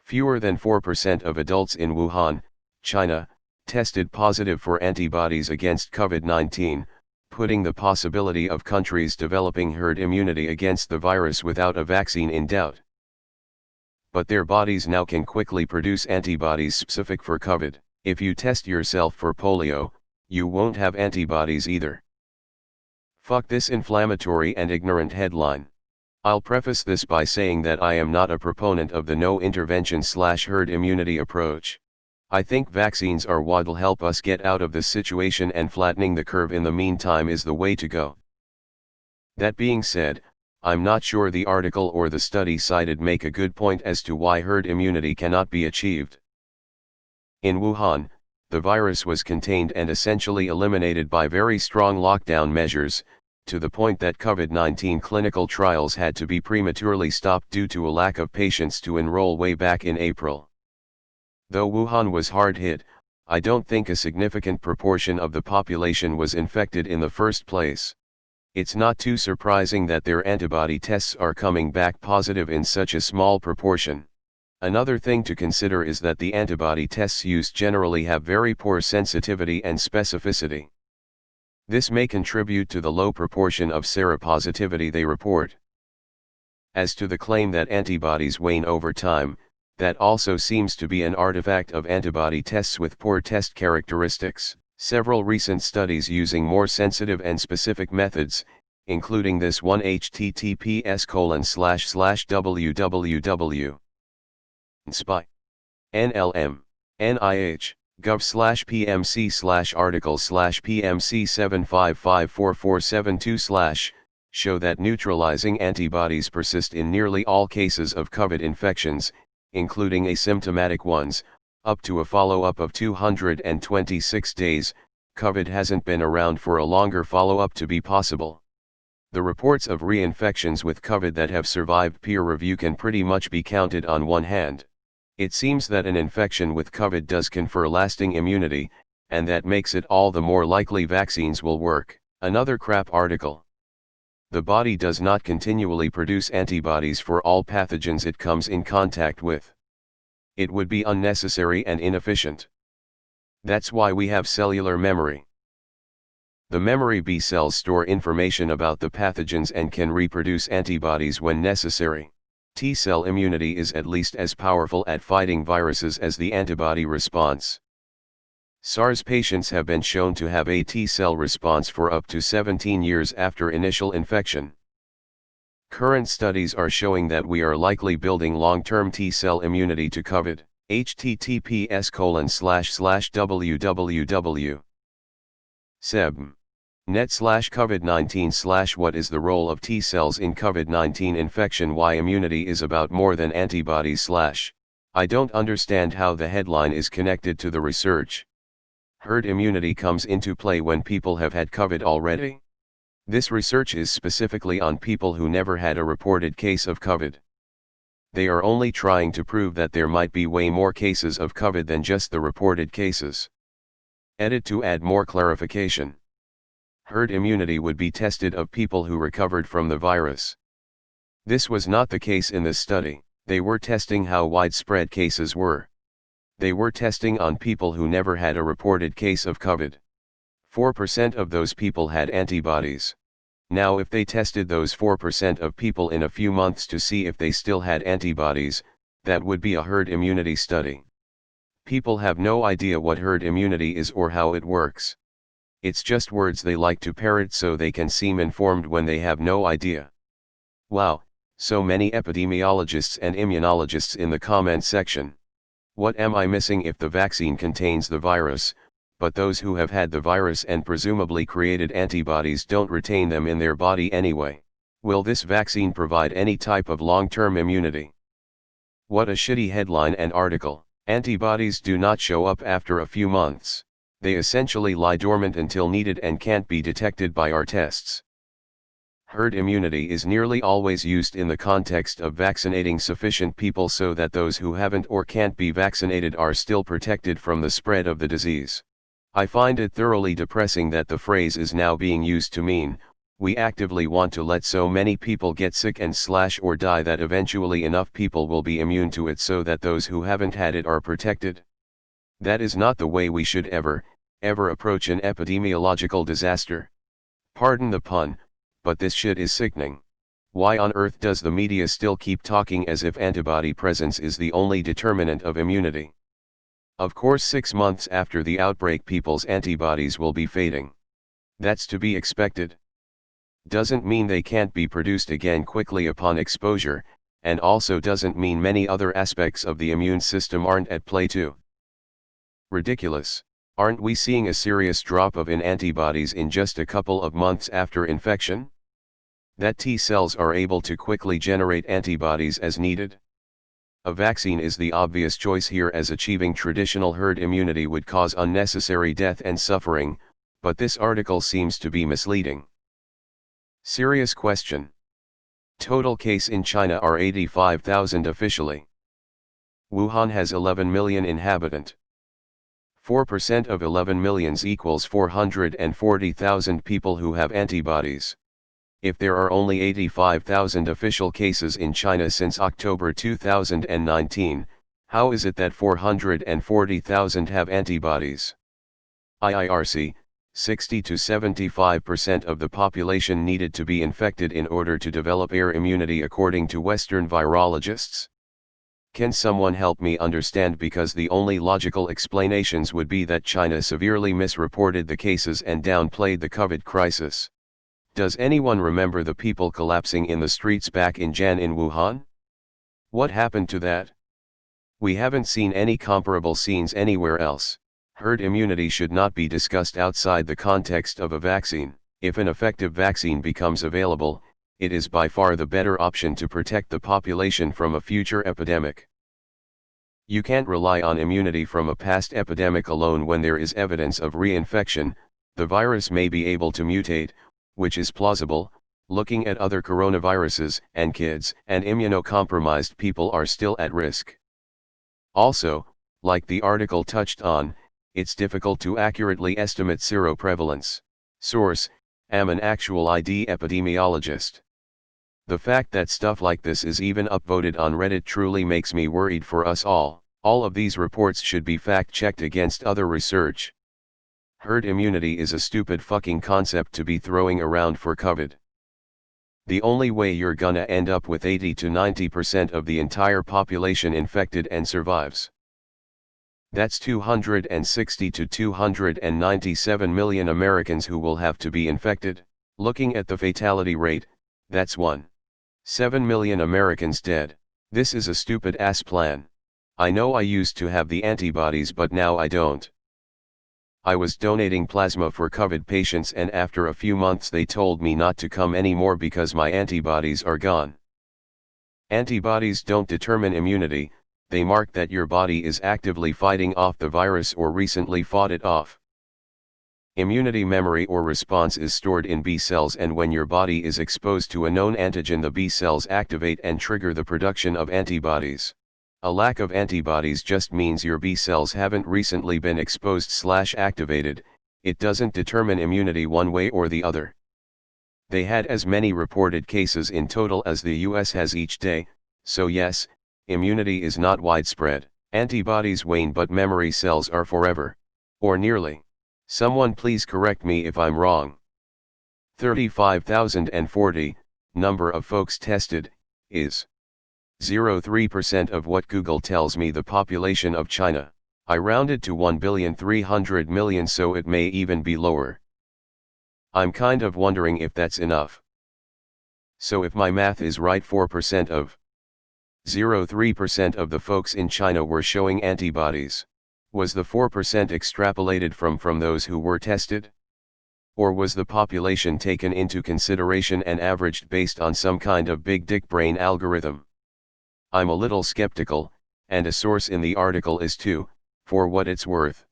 Fewer than 4% of adults in Wuhan, China, tested positive for antibodies against COVID-19, putting the possibility of countries developing herd immunity against the virus without a vaccine in doubt. But their bodies now can quickly produce antibodies specific for COVID. If you test yourself for polio, you won't have antibodies either. Fuck this inflammatory and ignorant headline. I'll preface this by saying that I am not a proponent of the no intervention/herd immunity approach. I think vaccines are what'll help us get out of this situation, and flattening the curve in the meantime is the way to go. That being said, I'm not sure the article or the study cited make a good point as to why herd immunity cannot be achieved. In Wuhan, the virus was contained and essentially eliminated by very strong lockdown measures, to the point that COVID-19 clinical trials had to be prematurely stopped due to a lack of patients to enroll way back in April. Though Wuhan was hard hit, I don't think a significant proportion of the population was infected in the first place. It's not too surprising that their antibody tests are coming back positive in such a small proportion. Another thing to consider is that the antibody tests used generally have very poor sensitivity and specificity. This may contribute to the low proportion of seropositivity they report. As to the claim that antibodies wane over time, that also seems to be an artifact of antibody tests with poor test characteristics. Several recent studies using more sensitive and specific methods, including this one https://www. SPY. NLM. NIH. gov/pmc/article/pmc755442/ show that neutralizing antibodies persist in nearly all cases of COVID infections, including asymptomatic ones, up to a follow-up of 226 days. COVID hasn't been around for a longer follow-up to be possible. The reports of reinfections with COVID that have survived peer review can pretty much be counted on one hand. It seems that an infection with COVID does confer lasting immunity, and that makes it all the more likely vaccines will work. Another crap article. The body does not continually produce antibodies for all pathogens it comes in contact with. It would be unnecessary and inefficient. That's why we have cellular memory. The memory B cells store information about the pathogens and can reproduce antibodies when necessary. T-cell immunity is at least as powerful at fighting viruses as the antibody response. SARS patients have been shown to have a T-cell response for up to 17 years after initial infection. Current studies are showing that we are likely building long-term T-cell immunity to COVID. https://www. SEB. net/COVID-19/ What is the role of T-cells in COVID-19 infection? Why immunity is about more than antibodies/ I don't understand how the headline is connected to the research. Herd immunity comes into play when people have had COVID already. This research is specifically on people who never had a reported case of COVID. They are only trying to prove that there might be way more cases of COVID than just the reported cases. Edit to add more clarification. Herd immunity would be tested of people who recovered from the virus. This was not the case in this study. They were testing how widespread cases were. They were testing on people who never had a reported case of COVID. 4% of those people had antibodies. Now if they tested those 4% of people in a few months to see if they still had antibodies, that would be a herd immunity study. People have no idea what herd immunity is or how it works. It's just words they like to parrot so they can seem informed when they have no idea. Wow, so many epidemiologists and immunologists in the comment section. What am I missing if the vaccine contains the virus, but those who have had the virus and presumably created antibodies don't retain them in their body anyway? Will this vaccine provide any type of long-term immunity? What a shitty headline and article. Antibodies do not show up after a few months. They essentially lie dormant until needed and can't be detected by our tests. Herd immunity is nearly always used in the context of vaccinating sufficient people so that those who haven't or can't be vaccinated are still protected from the spread of the disease. I find it thoroughly depressing that the phrase is now being used to mean, We actively want to let so many people get sick and or die that eventually enough people will be immune to it so that those who haven't had it are protected. That is not the way we should ever approach an epidemiological disaster. Pardon the pun, but this shit is sickening. Why on earth does the media still keep talking as if antibody presence is the only determinant of immunity? Of course 6 months after the outbreak people's antibodies will be fading. That's to be expected. Doesn't mean they can't be produced again quickly upon exposure, and also doesn't mean many other aspects of the immune system aren't at play too. Ridiculous. Aren't we seeing a serious drop of antibodies in just a couple of months after infection? That T cells are able to quickly generate antibodies as needed? A vaccine is the obvious choice here, as achieving traditional herd immunity would cause unnecessary death and suffering, but this article seems to be misleading. Serious question. Total case in China are 85,000 officially. Wuhan has 11 million inhabitant. 4% of 11 millions equals 440,000 people who have antibodies. If there are only 85,000 official cases in China since October 2019, how is it that 440,000 have antibodies? IIRC, 60 to 75% of the population needed to be infected in order to develop herd immunity according to Western virologists. Can someone help me understand, because the only logical explanations would be that China severely misreported the cases and downplayed the COVID crisis. Does anyone remember the people collapsing in the streets back in Jan in Wuhan? What happened to that? We haven't seen any comparable scenes anywhere else. Herd immunity should not be discussed outside the context of a vaccine. If an effective vaccine becomes available, it is by far the better option to protect the population from a future epidemic. You can't rely on immunity from a past epidemic alone when there is evidence of reinfection. The virus may be able to mutate, which is plausible, looking at other coronaviruses, and kids and immunocompromised people are still at risk. Also, like the article touched on, it's difficult to accurately estimate seroprevalence. Source: am an actual ID epidemiologist. The fact that stuff like this is even upvoted on Reddit truly makes me worried for us all. All of these reports should be fact-checked against other research. Herd immunity is a stupid fucking concept to be throwing around for COVID. The only way you're gonna end up with 80 to 90% of the entire population infected and survives. That's 260 to 297 million Americans who will have to be infected. Looking at the fatality rate, that's 1.7 million Americans dead. This is a stupid ass plan. I know I used to have the antibodies, but now I don't. I was donating plasma for COVID patients, and after a few months they told me not to come anymore because my antibodies are gone. Antibodies don't determine immunity, they mark that your body is actively fighting off the virus or recently fought it off. Immunity memory or response is stored in B cells, and when your body is exposed to a known antigen, the B cells activate and trigger the production of antibodies. A lack of antibodies just means your B cells haven't recently been exposed/activated. It doesn't determine immunity one way or the other. They had as many reported cases in total as the US has each day, so yes, immunity is not widespread. Antibodies wane, but memory cells are forever. Or nearly. Someone please correct me if I'm wrong. 35,040, number of folks tested, is 0.03% of what Google tells me the population of China. I rounded to 1,300,000,000, so it may even be lower. I'm kind of wondering if that's enough. So if my math is right, 4% of 0.03% of the folks in China were showing antibodies. Was the 4% extrapolated from those who were tested? Or was the population taken into consideration and averaged based on some kind of big dick brain algorithm? I'm a little skeptical, and a source in the article is too, for what it's worth.